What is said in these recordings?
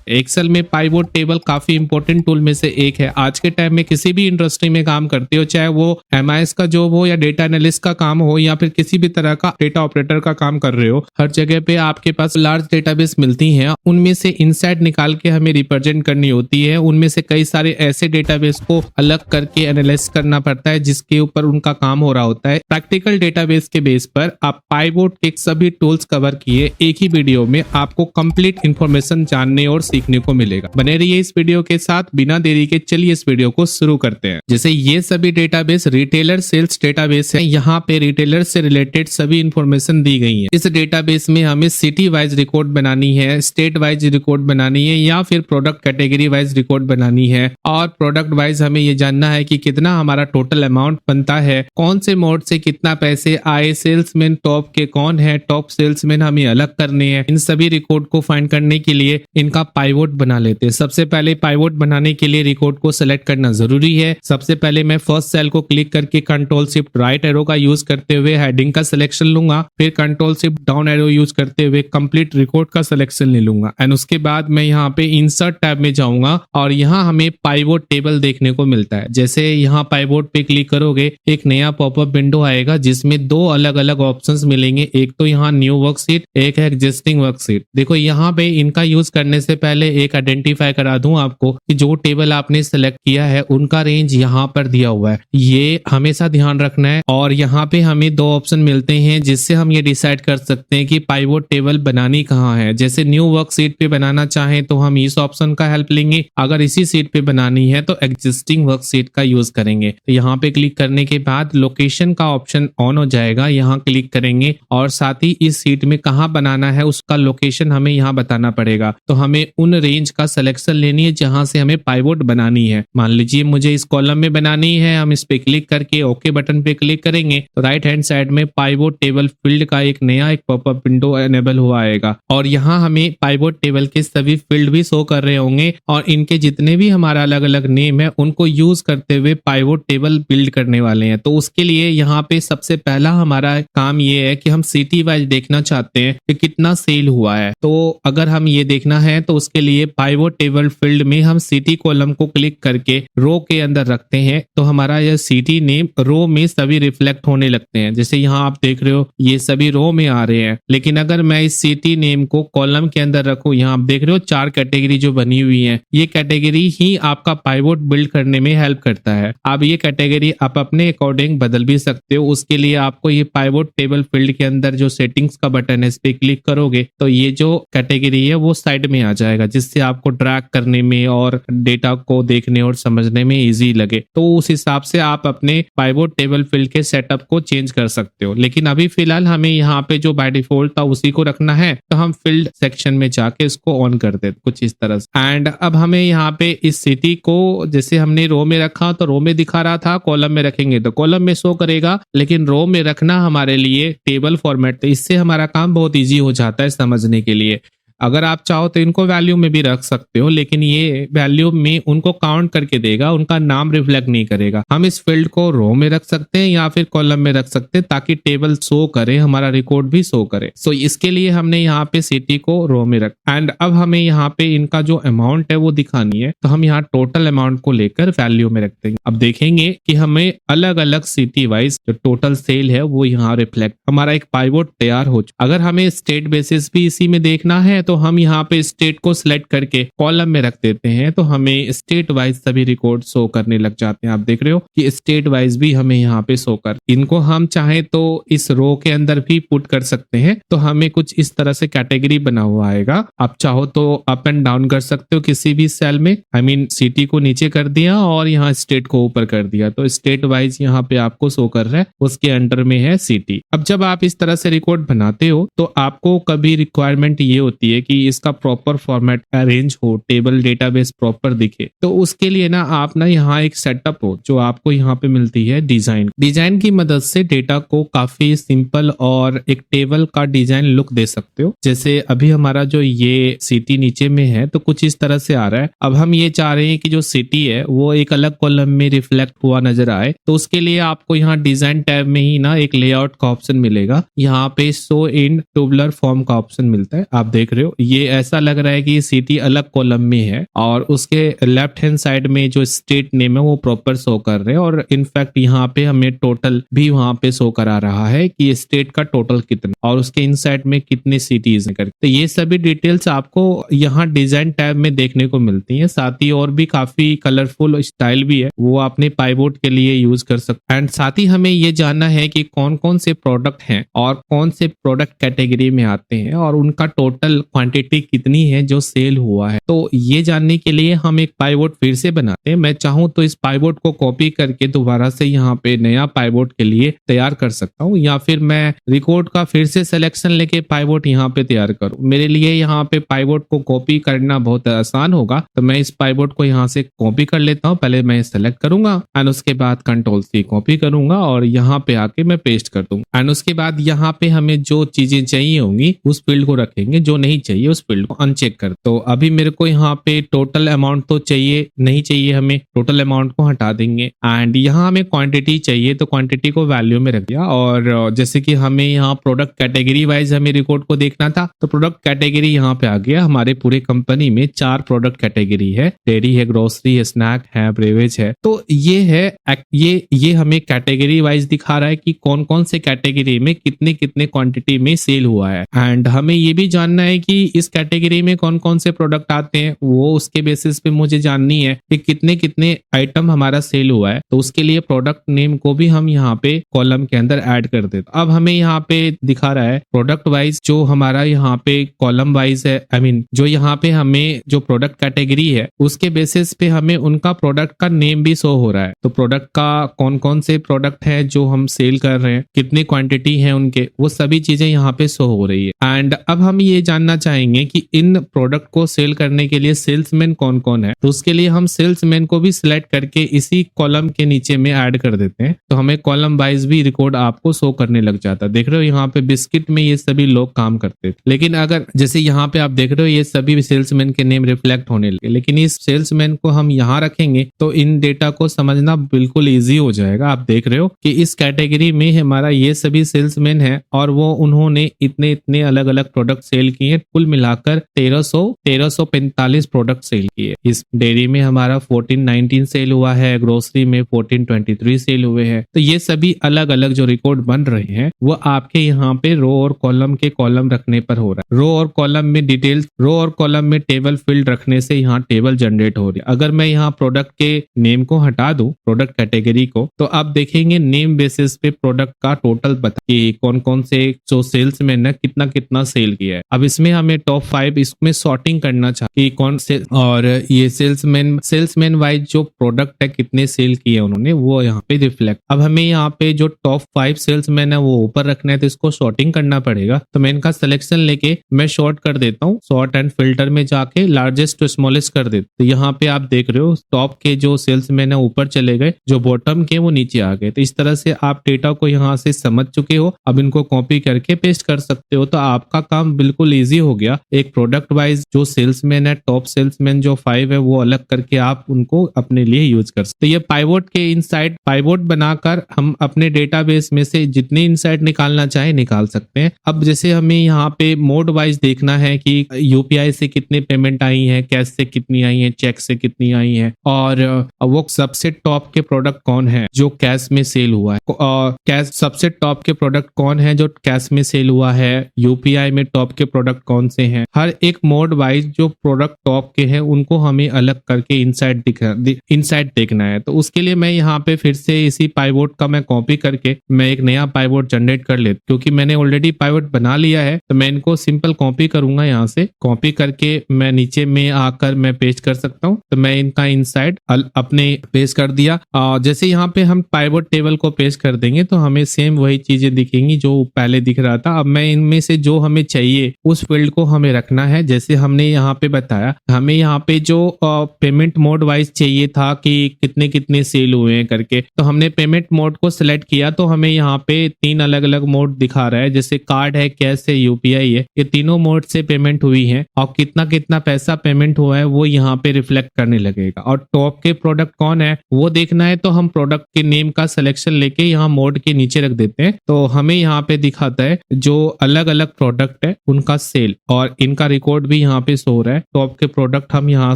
Excel में pivot table काफी important tool में से एक है। आज के टाइम में किसी भी इंडस्ट्री में काम करते हो, चाहे वो एमआईएस का जॉब हो या डेटा एनालिस्ट का काम हो या फिर किसी भी तरह का डेटा ऑपरेटर का काम कर रहे हो, हर जगह पे आपके पास लार्ज डेटाबेस मिलती हैं। उनमें से इनसाइट निकाल के हमें रिप्रेजेंट करनी होती है। उनमें से कई सारे ऐसे डेटाबेस को अलग करके एनालाइज करना पड़ता है जिसके ऊपर उनका काम हो रहा होता है। प्रैक्टिकल डेटाबेस के बेस पर आप पाइवोट के सभी टूल्स कवर किए एक ही वीडियो में आपको कंप्लीट इंफॉर्मेशन जानने और सीखने को मिलेगा। बने रहिए इस वीडियो के साथ। बिना देरी के चलिए इस वीडियो को शुरू करते हैं। जैसे ये सभी डेटाबेस रिटेलर सेल्स डेटाबेस है। यहाँ पे रिटेलर से रिलेटेड सभी इंफॉर्मेशन दी गई है। इस डेटाबेस में हमें सिटी वाइज रिकॉर्ड बनानी है, स्टेट वाइज रिकॉर्ड बनानी है या फिर प्रोडक्ट कैटेगरी वाइज रिकॉर्ड बनानी है। और प्रोडक्ट वाइज हमें ये जानना है कि कितना हमारा टोटल अमाउंट बनता है, कौन से मोड से कितना पैसे आए, सेल्समैन टॉप के कौन है, टॉप सेल्समैन हमें अलग करने हैं। इन सभी रिकॉर्ड को फाइंड करने के लिए इनका पाइवोट बना लेते हैं। सबसे पहले पाइवोट बनाने के लिए रिकॉर्ड को सेलेक्ट करना जरूरी है। सबसे पहले मैं फर्स्ट सेल को क्लिक करके कंट्रोल शिफ्ट राइट एरो का यूज करते हुए हेडिंग का सिलेक्शन लूंगा। फिर control shift down arrow use करते हुए कंप्लीट रिकॉर्ड का सिलेक्शन ले लूंगा। एंड उसके बाद मैं यहाँ पे इंसर्ट टैब में जाऊंगा और यहाँ हमें पाइवोट टेबल देखने को मिलता है। जैसे यहाँ पाइवोट पे क्लिक करोगे एक नया पॉपअप विंडो आएगा जिसमें दो अलग अलग ऑप्शंस मिलेंगे। एक तो यहाँ न्यू वर्कशीट, एक है एग्जिस्टिंग वर्कशीट। देखो यहाँ पे इनका यूज करने से पहले एक आइडेंटिफाई करा दूं आपको कि जो टेबल आपने सेलेक्ट किया है उनका रेंज यहाँ पर दिया हुआ है, ये हमेशा ध्यान रखना है। और यहाँ पे हमें दो ऑप्शन मिलते हैं जिससे हम ये डिसाइड कर सकते हैं कि पाइवोट टेबल बनानी कहाँ है। जैसे न्यू वर्कशीट पे बनाना चाहें तो हम इस ऑप्शन का हेल्प लेंगे, अगर इसी सीट पे बनानी है तो एग्जिस्टिंग वर्कशीट का यूज करेंगे। तो यहाँ पे क्लिक करने के बाद लोकेशन का ऑप्शन ऑन हो जाएगा, यहाँ क्लिक करेंगे और साथ ही इस सीट में कहाँ बनाना है उसका लोकेशन हमें यहाँ बताना पड़ेगा। तो हमें उन रेंज का सिलेक्शन लेनी है जहां से हमें पाइवोट बनानी है। मान लीजिए मुझे इस कॉलम में बनानी है, हम इस पे क्लिक करके ओके बटन पे क्लिक करेंगे तो राइट हैंड साइड में पाइवोट टेबल फील्ड का एक नया एक पॉपअप विंडो एनेबल हुआ आएगा और यहाँ हमें पाइवोट टेबल के सभी फील्ड भी शो कर रहे होंगे और इनके जितने भी हमारा अलग अलग नेम है उनको यूज करते हुए पाइवोट टेबल बिल्ड करने वाले हैं। तो उसके लिए यहाँ पे सबसे पहला हमारा काम ये है कि हम सिटी वाइज देखना चाहते हैं कि कितना सेल हुआ है। तो अगर हम ये देखना है तो उसके लिए पाइवोट टेबल फील्ड में हम सिटी कॉलम को क्लिक करके रो के अंदर रखते हैं तो हमारा यह सिटी नेम रो में सभी रिफ्लेक्ट होने लगते हैं। जैसे यहाँ आप देख रहे हो ये सभी रो में आ रहे हैं। लेकिन अगर मैं इस सिटी नेम को कॉलम के अंदर रखूं, यहाँ आप देख रहे हो 4 कैटेगरी जो बनी हुई है, ये कैटेगरी ही आपका पाइवोट बिल्ड करने में हेल्प करता है। अब ये कैटेगरी आप अपने अकॉर्डिंग बदल भी सकते हो। उसके लिए आपको ये पाइवोट टेबल फील्ड के अंदर जो सेटिंग्स का बटन है इस पे क्लिक करोगे तो ये जो कैटेगरी है वो साइड में आ जाएगा जिससे आपको ट्रैक करने में और डेटा को देखने और समझने में इजी लगे। तो उस हिसाब से आप अपने पाइवोट टेबल फील्ड के सेटअप को चेंज कर सकते हो। लेकिन अभी फिलहाल हमें यहाँ पे जो बाय डिफॉल्ट था उसी को रखना है तो हम फील्ड सेक्शन में जाके इसको ऑन कर देते कुछ इस तरह से। एंड अब हमें यहाँ पे इस सिटी को जैसे हमने रो में रखा तो रो में दिखा रहा था, कॉलम में रखेंगे तो कॉलम में शो करेगा, लेकिन रो में रखना हमारे लिए टेबल फॉर्मेट, तो इससे हमारा काम बहुत ईजी हो जाता है समझने के लिए। अगर आप चाहो तो इनको वैल्यू में भी रख सकते हो, लेकिन ये वैल्यू में उनको काउंट करके देगा, उनका नाम रिफ्लेक्ट नहीं करेगा। हम इस फील्ड को रो में रख सकते हैं या फिर कॉलम में रख सकते हैं ताकि टेबल शो करे, हमारा रिकॉर्ड भी शो करे। सो इसके लिए हमने यहाँ पे सिटी को रो में रख। एंड अब हमें यहाँ पे इनका जो अमाउंट है वो दिखानी है तो हम यहाँ टोटल अमाउंट को लेकर वैल्यू में रखते हैं। अब देखेंगे कि हमें अलग अलग सिटी वाइज जो टोटल सेल है वो यहाँ रिफ्लेक्ट, हमारा एक पाइवोट तैयार हो। अगर हमें स्टेट बेसिस भी इसी में देखना है तो हम यहाँ पे स्टेट को सिलेक्ट करके कॉलम में रख देते हैं तो हमें स्टेट वाइज सभी रिकॉर्ड शो करने लग जाते हैं। आप देख रहे हो कि स्टेट वाइज भी हमें यहाँ पे शो कर, इनको हम चाहे तो इस रो के अंदर भी पुट कर सकते हैं तो हमें कुछ इस तरह से कैटेगरी बना हुआ आएगा। आप चाहो तो अप एंड डाउन कर सकते हो किसी भी सेल में, आई मीन सिटी को नीचे कर दिया और यहाँ स्टेट को ऊपर कर दिया तो स्टेट वाइज यहाँ पे आपको शो कर रहा है, उसके अंडर में है सिटी। अब जब आप इस तरह से रिकॉर्ड बनाते हो तो आपको कभी रिक्वायरमेंट ये होती है कि इसका प्रॉपर फॉर्मेट अरेंज हो, टेबल डेटाबेस प्रॉपर दिखे, तो उसके लिए ना आप ना यहाँ एक सेटअप हो जो आपको यहाँ पे मिलती है डिजाइन। डिजाइन की मदद से डेटा को काफी सिंपल और एक टेबल का डिजाइन लुक दे सकते हो। जैसे अभी हमारा जो ये सिटी नीचे में है तो कुछ इस तरह से आ रहा है। अब हम ये चाह रहे हैं कि जो सिटी है वो एक अलग कॉलम में रिफ्लेक्ट हुआ नजर आए तो उसके लिए आपको यहाँ डिजाइन टैब में ही ना एक लेआउट का ऑप्शन मिलेगा, यहाँ पे शो इन टेबुलर फॉर्म का ऑप्शन मिलता है। आप देख रहे हो हो, ये ऐसा लग रहा है कि सिटी अलग कॉलम में है और उसके लेफ्ट हैंड साइड में जो स्टेट नेम है वो प्रॉपर शो कर रहे हैं और इनफैक्ट यहाँ पे हमें टोटल भी वहां पे शो करा रहा है कि स्टेट का टोटल कितना और उसके इनसाइड में कितने सिटीज करके। तो ये सभी डिटेल्स आपको यहाँ डिजाइन टैब में देखने को मिलती है। साथ ही और भी काफी कलरफुल स्टाइल भी है, वो अपने पाइवोट के लिए यूज कर सकते हैं। एंड साथ ही हमें ये जानना है कि कौन कौन से प्रोडक्ट हैं और कौन से प्रोडक्ट कैटेगरी में आते हैं और उनका टोटल क्वांटिटी कितनी है जो सेल हुआ है। तो ये जानने के लिए हम एक पाइवोट फिर से बनाते हैं। मैं चाहूं तो इस पाइवोट को कॉपी करके दोबारा से यहाँ पे नया पाइवोट के लिए तैयार कर सकता हूँ, या फिर मैं रिकॉर्ड का फिर से सिलेक्शन लेके पाइवोट यहाँ पे तैयार करूँ। मेरे लिए यहाँ पे पाइवोट को कॉपी करना बहुत आसान होगा, तो मैं इस पाइवोट को यहाँ से कॉपी कर लेता हूँ। पहले मैं सेलेक्ट करूंगा एंड उसके बाद Ctrl+C कॉपी करूंगा और यहाँ पे आके मैं पेस्ट कर दूंगा। एंड उसके बाद यहाँ पे हमें जो चीजें चाहिए होंगी उस फील्ड को रखेंगे, जो नहीं चाहिए उस फील्ड को अनचेक कर। तो अभी मेरे को यहाँ पे टोटल अमाउंट तो चाहिए नहीं चाहिए, हमें टोटल अमाउंट को हटा देंगे। एंड यहाँ हमें क्वांटिटी चाहिए तो क्वांटिटी को वैल्यू में रख दिया। और जैसे कि हमें यहाँ प्रोडक्ट कैटेगरी वाइज हमें रिकॉर्ड को देखना था, तो प्रोडक्ट कैटेगरी यहाँ पे आ गया। हमारे पूरे कंपनी में 4 प्रोडक्ट कैटेगरी है, डेयरी है, ग्रोसरी है, स्नैक है, ब्रेवेज है। तो ये है ये हमें कैटेगरी वाइज दिखा रहा है कि कौन कौन से कैटेगरी में कितने कितने क्वांटिटी में सेल हुआ है। एंड हमें ये भी जानना है कि इस कैटेगरी में कौन कौन से प्रोडक्ट आते हैं, वो उसके बेसिस पे मुझे जाननी है कि कितने कितने आइटम हमारा सेल हुआ है। तो उसके लिए प्रोडक्ट नेम को भी हम यहाँ पे कॉलम के अंदर ऐड कर देते। अब हमें यहाँ पे दिखा रहा है प्रोडक्ट वाइज जो हमारा यहाँ पे कॉलम वाइज है, जो यहाँ पे हमें जो प्रोडक्ट कैटेगरी है उसके बेसिस पे हमें उनका प्रोडक्ट का नेम भी शो हो रहा है। तो प्रोडक्ट का कौन कौन से प्रोडक्ट है जो हम सेल कर रहे हैं, कितनी क्वांटिटी है उनके, वो सभी चीजें यहाँ पे शो हो रही है। एंड अब हम ये जानना चाहेंगे कि इन प्रोडक्ट को सेल करने के लिए सेल्समैन कौन कौन है। तो उसके लिए हम सेल्समैन को भी सिलेक्ट करके इसी कॉलम के नीचे में ऐड कर देते हैं, तो हमें कॉलम वाइज भी रिकॉर्ड आपको शो करने लग जाता है। देख रहे हो यहाँ पे बिस्किट में ये सभी लोग काम करते थे, लेकिन अगर जैसे यहाँ पे आप देख रहे हो ये सभी सेल्समैन के नेम रिफ्लेक्ट होने लगे, लेकिन इस सेल्समैन को हम यहाँ रखेंगे तो इन डेटा को समझना बिल्कुल ईजी हो जाएगा। आप देख रहे हो कि इस कैटेगरी में हमारा ये सभी सेल्समैन है और वो उन्होंने इतने इतने अलग अलग प्रोडक्ट सेल किए, कुल मिलाकर 1345 प्रोडक्ट सेल किए। इस डेयरी में हमारा 1419 सेल हुआ है, ग्रोसरी में 1423 सेल हुए हैं। तो ये सभी अलग अलग जो रिकॉर्ड बन रहे हैं वो आपके यहाँ पे रो और कॉलम के कॉलम रखने पर हो रहा है। रो और कॉलम में डिटेल्स, रो और कॉलम में टेबल फील्ड रखने से यहाँ टेबल जनरेट हो रही है। अगर मैं यहाँ प्रोडक्ट के नेम को हटा दूं, प्रोडक्ट कैटेगरी को, तो आप देखेंगे नेम बेसिस पे प्रोडक्ट का टोटल बता कि कौन कौन से जो सेल्समैन है कितना कितना सेल किया है। अब इसमें हमें टॉप 5 इसमें सॉर्टिंग करना चाहिए कि कौन से, और ये सेल्समैन वाइज जो प्रोडक्ट है कितने सेल किए उन्होंने वो यहाँ पे रिफ्लेक्ट। अब हमें यहाँ पे जो टॉप 5 सेल्समैन है वो ऊपर रखना है, तो इसको सॉर्टिंग करना पड़ेगा। तो मैं इनका सिलेक्शन लेके मैं शॉर्ट कर देता हूँ, सॉर्ट एंड फिल्टर में जाके लार्जेस्ट टू स्मॉलेस्ट कर देता। तो यहाँ पे आप देख रहे हो टॉप के जो सेल्समैन है ऊपर चले गए, जो बॉटम के वो नीचे आ गए। तो इस तरह से आप डेटा को यहाँ से समझ चुके हो। अब इनको कॉपी करके पेस्ट कर सकते हो, तो आपका काम बिल्कुल ईजी हो गया। एक प्रोडक्ट वाइज जो सेल्समैन है, टॉप सेल्समैन जो 5 है वो अलग करके आप उनको अपने लिए यूज कर सकते। तो ये पाइवोट के इनसाइड पाइवोट बनाकर हम अपने डेटाबेस में से जितने इनसाइड निकालना चाहे निकाल सकते हैं। अब जैसे हमें यहाँ पे मोड वाइज देखना है कि यूपीआई से कितने पेमेंट आई है, कैश से कितनी आई है, चेक से कितनी आई है, और वो सबसे टॉप के प्रोडक्ट कौन है जो कैश में सेल हुआ है, और कैश सबसे टॉप के प्रोडक्ट कौन है जो कैश में सेल हुआ है, यूपीआई में टॉप के प्रोडक्ट कौन से हैं। हर एक मोड वाइज जो प्रोडक्ट टॉप के हैं उनको हमें अलग करके इनसाइड देखना है। तो उसके लिए मैं यहाँ पे फिर से इसी पाइवोट का मैं कॉपी करके मैं एक नया पाइवोट जनरेट कर लेता, क्योंकि मैंने ऑलरेडी पाइवोट बना लिया है। तो मैं इनको सिंपल कॉपी करूंगा, यहाँ से कॉपी करके मैं नीचे में आकर मैं पेस्ट कर सकता हूँ। तो मैं इनका इनसाइड अपने पेस्ट कर दिया। जैसे यहाँ पे हम पाइवोट टेबल को पेस्ट कर देंगे तो हमें सेम वही चीजें दिखेंगी जो पहले दिख रहा था। अब मैं इनमें से जो हमें चाहिए उस फील्ड को हमें रखना है। जैसे हमने यहाँ पे बताया, हमें यहाँ पे जो पेमेंट मोड वाइज चाहिए था कि कितने कितने सेल हुए हैं करके, तो हमने पेमेंट मोड को सिलेक्ट किया। तो हमें यहाँ पे 3 अलग अलग मोड दिखा रहा है, जैसे कार्ड है, कैश है, यूपीआई है। ये तीनों मोड से पेमेंट हुई है और कितना कितना पैसा पेमेंट हुआ है वो यहाँ पे रिफ्लेक्ट करने लगेगा। और टॉप के प्रोडक्ट कौन है वो देखना है, तो हम प्रोडक्ट के नेम का सिलेक्शन लेके यहाँ मोड के नीचे रख देते हैं। तो हमें यहाँ पे दिखाता है जो अलग अलग प्रोडक्ट है उनका सेल। और इनका रिकॉर्ड भी यहाँ पे शो हो रहा है। टॉप के प्रोडक्ट हम यहाँ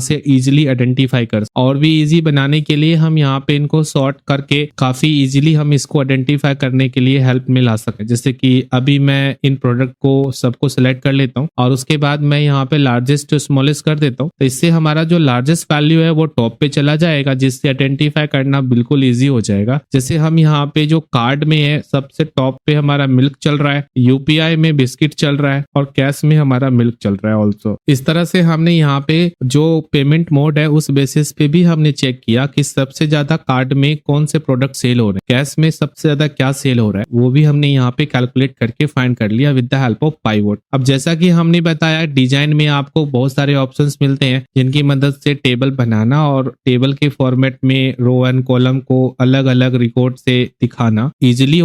से इजीली आइडेंटिफाई कर, और भी इजी बनाने के लिए हम यहाँ पे इनको सॉर्ट करके काफी इजीली हम इसको आइडेंटिफाई करने के लिए हेल्प में ला सके। जैसे कि अभी मैं इन प्रोडक्ट को सबको सिलेक्ट कर लेता हूँ और उसके बाद मैं यहाँ पे लार्जेस्ट टू स्मॉलेस्ट कर देता हूँ, तो इससे हमारा जो लार्जेस्ट वैल्यू है वो टॉप पे चला जाएगा, जिससे आइडेंटिफाई करना बिल्कुल ईजी हो जाएगा। जैसे हम यहाँ पे जो कार्ड में है सबसे टॉप पे हमारा मिल्क चल रहा है, यूपीआई में बिस्किट चल रहा है और कैश में हमारा मिल्क चल रहा है ऑल्सो। इस तरह से हमने यहाँ पे जो पेमेंट मोड है उस बेसिस पे भी हमने चेक किया कि सबसे ज्यादा कार्ड में कौन से प्रोडक्ट सेल हो रहे हैं, कैश में सबसे ज्यादा क्या सेल हो रहा है, वो भी हमने यहाँ पे कैलकुलेट करके फाइंड कर लिया with the help of pivot. अब जैसा कि हमने बताया डिजाइन में आपको बहुत सारे ऑप्शंस मिलते हैं जिनकी मदद से टेबल बनाना और टेबल के फॉर्मेट में रो एंड कॉलम को अलग अलग रिकॉर्ड से दिखाना, इजीली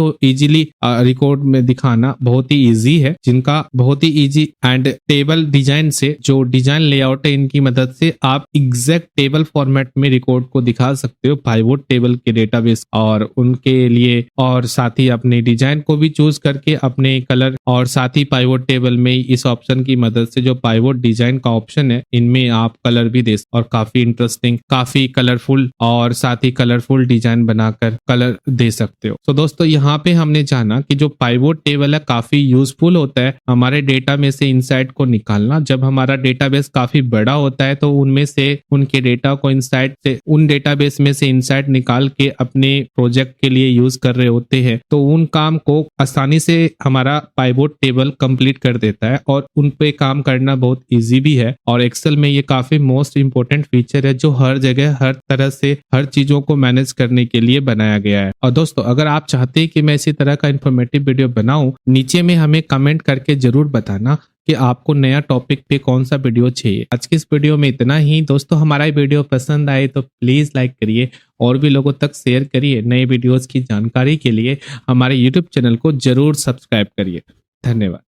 रिकॉर्ड में दिखाना बहुत ही इजी है, जिनका बहुत ही इजी एंड टेबल डिजाइन से जो डिजाइन लेआउट है इनकी मदद से आप एग्जैक्ट टेबल फॉर्मेट में रिकॉर्ड को दिखा सकते हो पाइवोट टेबल के डेटाबेस और उनके लिए, और साथ ही अपने डिजाइन को भी चूज करके अपने कलर, और साथ ही पाइवोट टेबल में इस ऑप्शन की मदद से जो पाइवोट डिजाइन का ऑप्शन है इनमें आप कलर भी दे और काफी इंटरेस्टिंग, काफी कलरफुल और साथ ही कलरफुल डिजाइन बनाकर कलर दे सकते हो। तो दोस्तों यहाँ पे हमने जाना कि जो पाइवोट टेबल है काफी यूजफुल होता है हमारे डेटा में से इनसाइट को निकालना। जब हमारा डेटाबेस काफी बड़ा होता है तो उनमें से उनके डेटा को इनसाइट से, उन डेटाबेस में से इनसाइट निकाल के अपने प्रोजेक्ट के लिए यूज कर रहे होते हैं, तो उन काम को आसानी से हमारा पाइवोट टेबल कंप्लीट कर देता है और उन पे काम करना बहुत इजी भी है। और एक्सेल में ये काफी मोस्ट इंपोर्टेंट फीचर है जो हर जगह हर तरह से हर चीजों को मैनेज करने के लिए बनाया गया है। और दोस्तों अगर आप चाहते हैं कि मैं इसी तरह का इंफॉर्मेटिव वीडियो बनाऊं, नीचे में हमें कमेंट करके जरूर बताना कि आपको नया टॉपिक पे कौन सा वीडियो चाहिए। आज की इस वीडियो में इतना ही। दोस्तों हमारा वीडियो पसंद आए तो प्लीज लाइक करिए और भी लोगों तक शेयर करिए। नए वीडियोस की जानकारी के लिए हमारे यूट्यूब चैनल को जरूर सब्सक्राइब करिए। धन्यवाद।